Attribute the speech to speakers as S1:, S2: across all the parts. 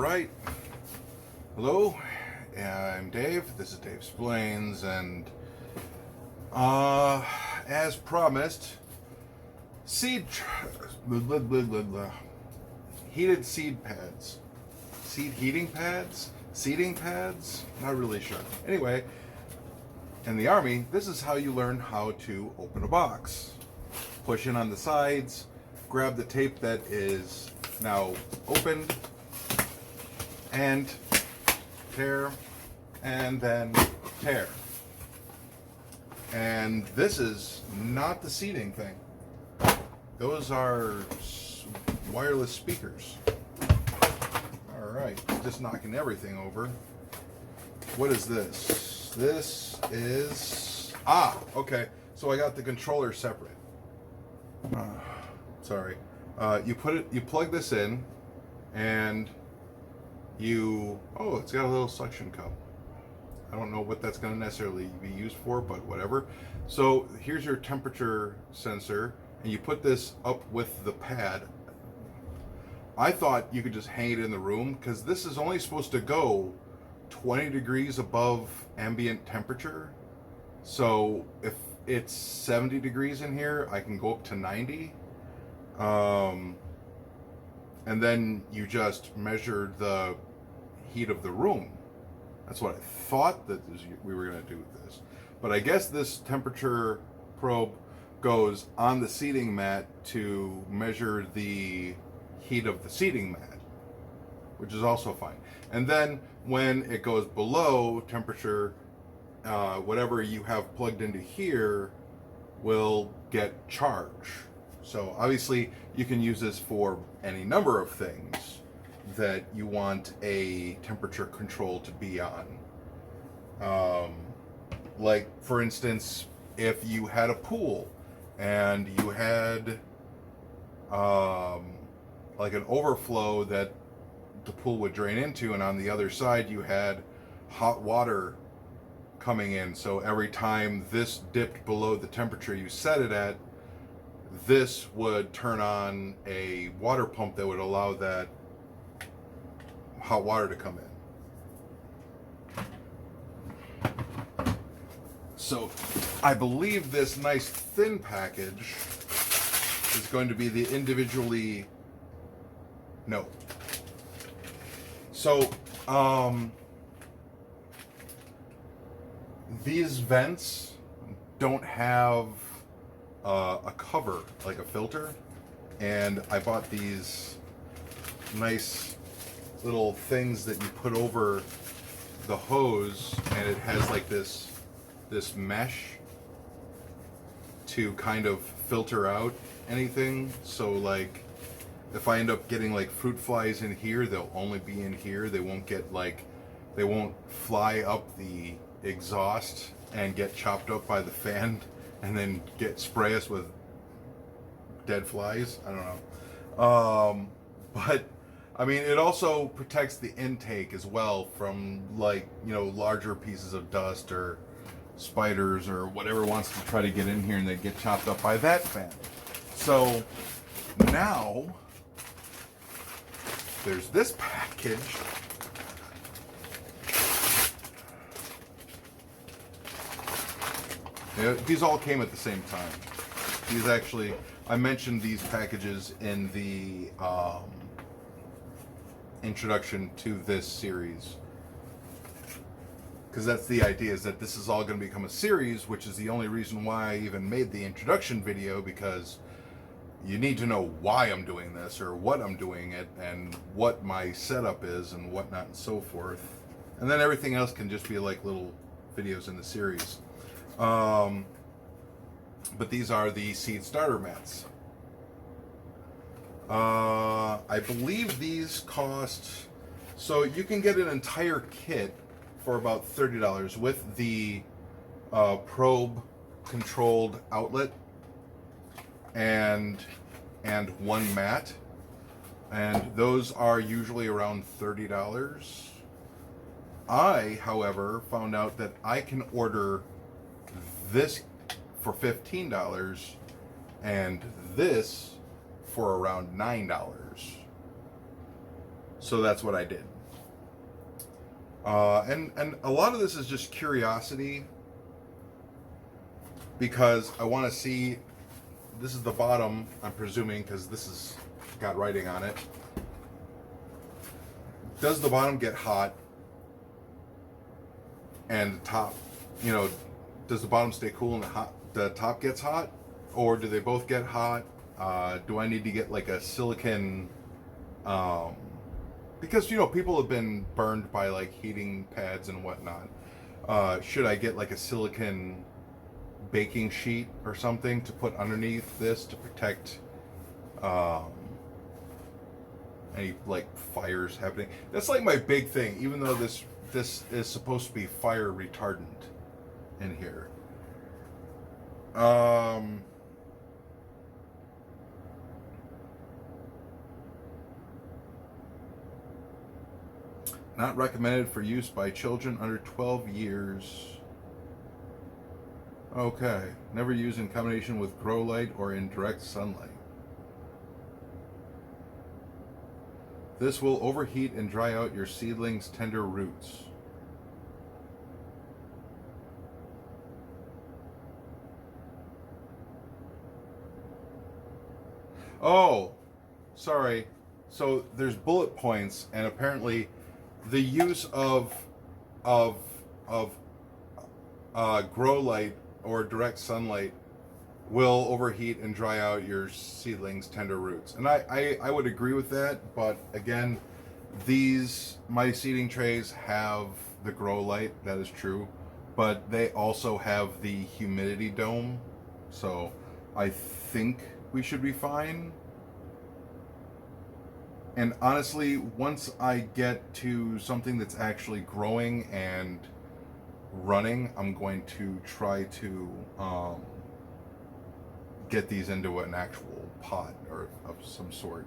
S1: right. Hello, I'm Dave. This is Dave Explains, and as promised, heated seed pads. Seed heating pads? Seeding pads? Not really sure. Anyway, in the Army, this is how you learn how to open a box. Push in on the sides, grab the tape that is now opened, and tear, and then tear. And this is not the seating thing. Those are wireless speakers. All right, just knocking everything over. What is this? This is, okay. So I got the controller separate. Sorry. You plug this in, and it's got a little suction cup. I don't know what that's going to necessarily be used for, but whatever. So here's your temperature sensor, and you put this up with the pad. I thought you could just hang it in the room, because this is only supposed to go 20 degrees above ambient temperature. So if it's 70 degrees in here, I can go up to 90. And then you just measure the heat of the room. That's what I thought that we were going to do with this. But I guess this temperature probe goes on the seating mat to measure the heat of the seating mat, which is also fine. And then when it goes below temperature, whatever you have plugged into here will get charged. So obviously you can use this for any number of things that you want a temperature control to be on. Like for instance, if you had a pool and you had like an overflow that the pool would drain into, and on the other side you had hot water coming in. So every time this dipped below the temperature you set it at, this would turn on a water pump that would allow that hot water to come in. So I believe this nice thin package is going to be the individually, no. So these vents don't have a cover, like a filter, and I bought these nice little things that you put over the hose, and it has like this mesh to kind of filter out anything. So like if I end up getting like fruit flies in here, they'll only be in here. They won't fly up the exhaust and get chopped up by the fan and then spray us with dead flies. I don't know. But I mean, it also protects the intake as well from larger pieces of dust or spiders or whatever wants to try to get in here and they get chopped up by that fan. So now there's this package. These all came at the same time. These actually, I mentioned these packages in the introduction to this series, because that's the idea, is that this is all going to become a series, which is the only reason why I even made the introduction video, because you need to know why I'm doing this or what I'm doing it and what my setup is and whatnot and so forth. And then everything else can just be like little videos in the series. But these are the seed starter mats. I believe these cost, so you can get an entire kit for about $30 with the probe controlled outlet and one mat, and those are usually around $30. I, however, found out that I can order this for $15 and this for around $9. So that's what I did. And a lot of this is just curiosity, because I want to see. This is the bottom, I'm presuming, because this has got writing on it. Does the bottom get hot? And the top, does the bottom stay cool and the top gets hot? Or do they both get hot? Do I need to get like a silicon, because people have been burned by like heating pads and whatnot. Should I get like a silicon baking sheet or something to put underneath this to protect any like fires happening? That's like my big thing, even though this is supposed to be fire retardant in here. Not recommended for use by children under 12 years. Okay. Never use in combination with grow light or in direct sunlight. This will overheat and dry out your seedling's tender roots. Oh, sorry. So there's bullet points, and apparently the use of grow light or direct sunlight will overheat and dry out your seedlings' tender roots. And I would agree with that, but again, my seeding trays have the grow light, that is true, but they also have the humidity dome, so I think we should be fine. And honestly, once I get to something that's actually growing and running, I'm going to try to get these into an actual pot or of some sort.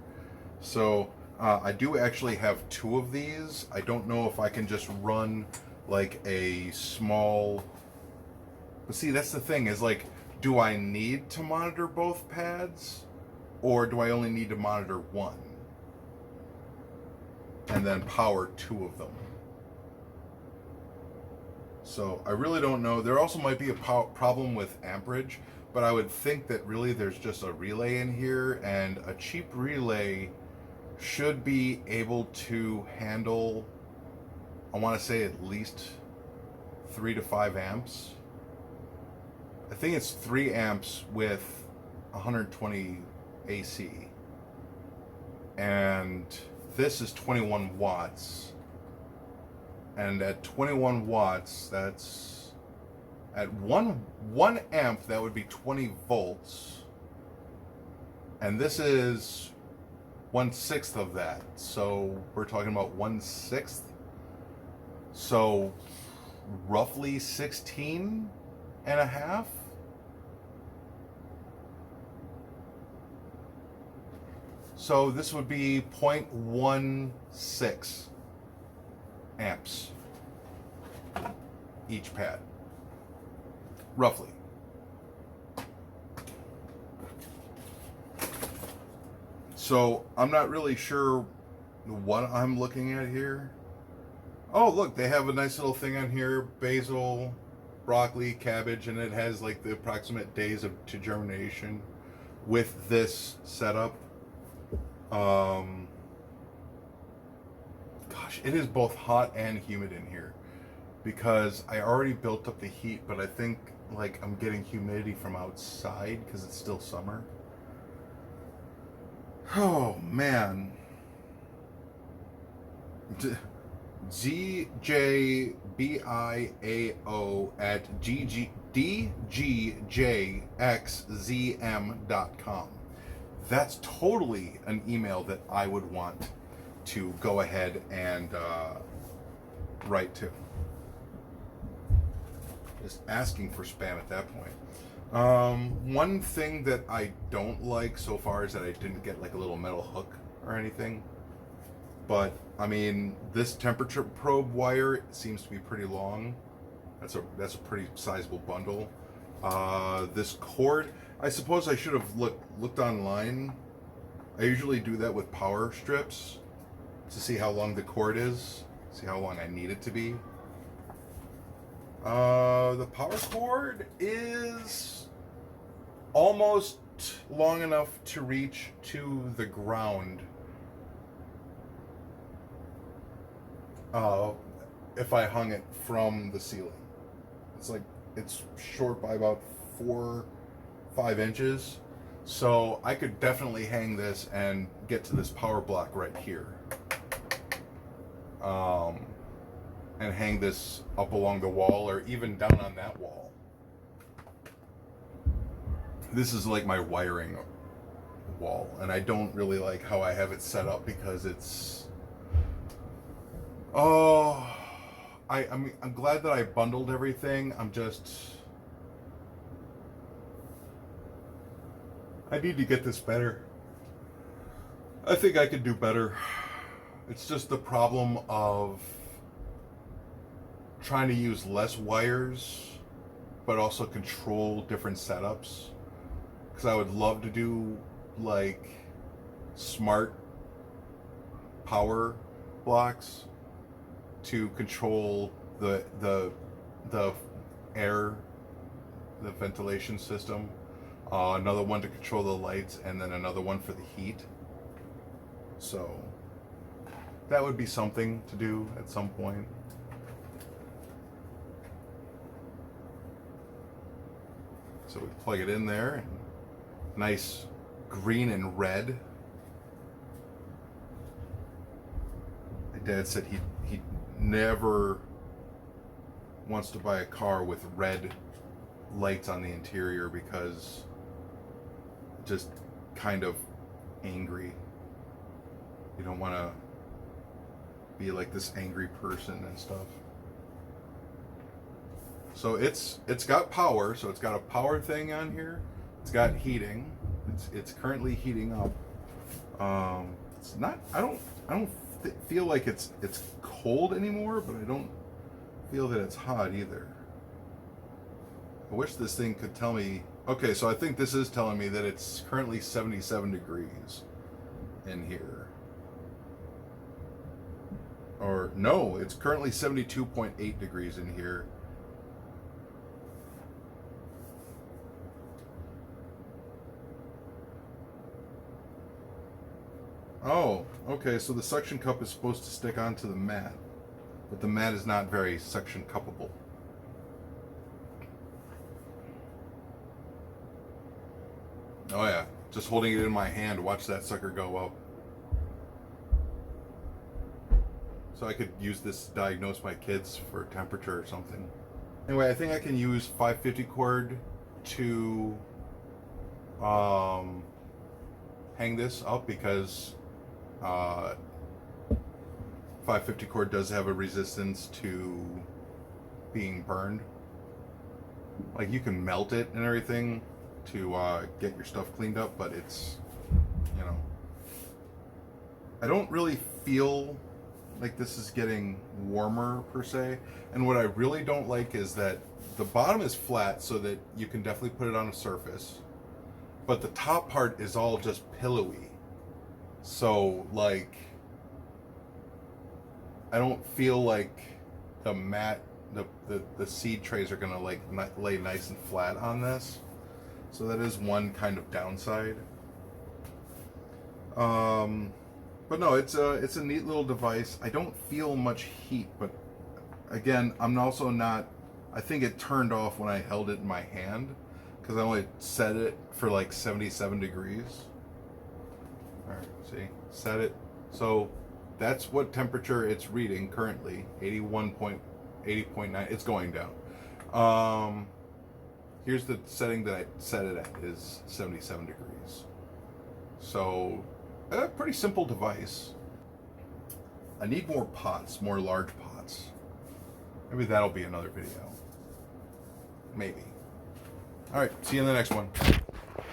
S1: So I do actually have 2 of these. I don't know if I can just run like a small, but see, that's the thing, is like, do I need to monitor both pads, or do I only need to monitor one and then power 2 of them? So I really don't know. There also might be a problem with amperage, but I would think that really there's just a relay in here, and a cheap relay should be able to handle, I want to say, at least 3 to 5 amps. I think it's 3 amps with 120 AC. And this is 21 watts. And at 21 watts, that's at one amp, that would be 20 volts. And this is 1/6 of that. So we're talking about 1/6. So roughly 16 and a half. So this would be 0.16 amps each pad, roughly. So I'm not really sure what I'm looking at here. Oh, look, they have a nice little thing on here: basil, broccoli, cabbage, and it has like the approximate days to germination with this setup. Gosh, it is both hot and humid in here, because I already built up the heat, but I think like I'm getting humidity from outside because it's still summer. Oh man. GJBIAO@dgjxzm.com. That's totally an email that I would want to go ahead and write to. Just asking for spam at that point. One thing that I don't like so far is that I didn't get like a little metal hook or anything. But I mean, this temperature probe wire seems to be pretty long. That's a pretty sizable bundle. This cord, I suppose I should have looked online. I usually do that with power strips to see how long the cord is. See how long I need it to be. The power cord is almost long enough to reach to the ground. If I hung it from the ceiling. It's short by about 4-5 inches. So I could definitely hang this and get to this power block right here. And hang this up along the wall or even down on that wall. This is like my wiring wall, and I don't really like how I have it set up because it's... Oh, I'm glad that I bundled everything. I need to get this better. I think I could do better. It's just the problem of trying to use less wires, but also control different setups. Because I would love to do like smart power blocks to control the air, the ventilation system. Another one to control the lights, and then another one for the heat. So that would be something to do at some point. So we plug it in there, and nice green and red. My dad said he never wants to buy a car with red lights on the interior because just kind of angry. You don't want to be like this angry person and stuff. So it's got power, so it's got a power thing on here. It's got heating. It's currently heating up. It's not. I don't feel like it's cold anymore, but I don't feel that it's hot either. I wish this thing could tell me. Okay, so I think this is telling me that it's currently 77 degrees in here. Or no, it's currently 72.8 degrees in here. Oh, okay, so the suction cup is supposed to stick onto the mat, but the mat is not very suction cuppable. Oh yeah, just holding it in my hand, watch that sucker go up. So I could use this to diagnose my kids for temperature or something. Anyway, I think I can use 550 cord to hang this up because 550 cord does have a resistance to being burned. Like you can melt it and everything to get your stuff cleaned up, but it's, you know, I don't really feel like this is getting warmer per se. And what I really don't like is that the bottom is flat so that you can definitely put it on a surface, but the top part is all just pillowy. So like I don't feel like the mat, the seed trays are gonna like lay nice and flat on this. So that is one kind of downside. But no, it's a neat little device. I don't feel much heat, but again, I'm also not. I think it turned off when I held it in my hand because I only set it for like 77 degrees. All right, see, set it. So that's what temperature it's reading currently, 80.9. It's going down. Here's the setting that I set it at is 77 degrees. So a pretty simple device. I need more pots, more large pots. Maybe that'll be another video. Maybe. All right, see you in the next one.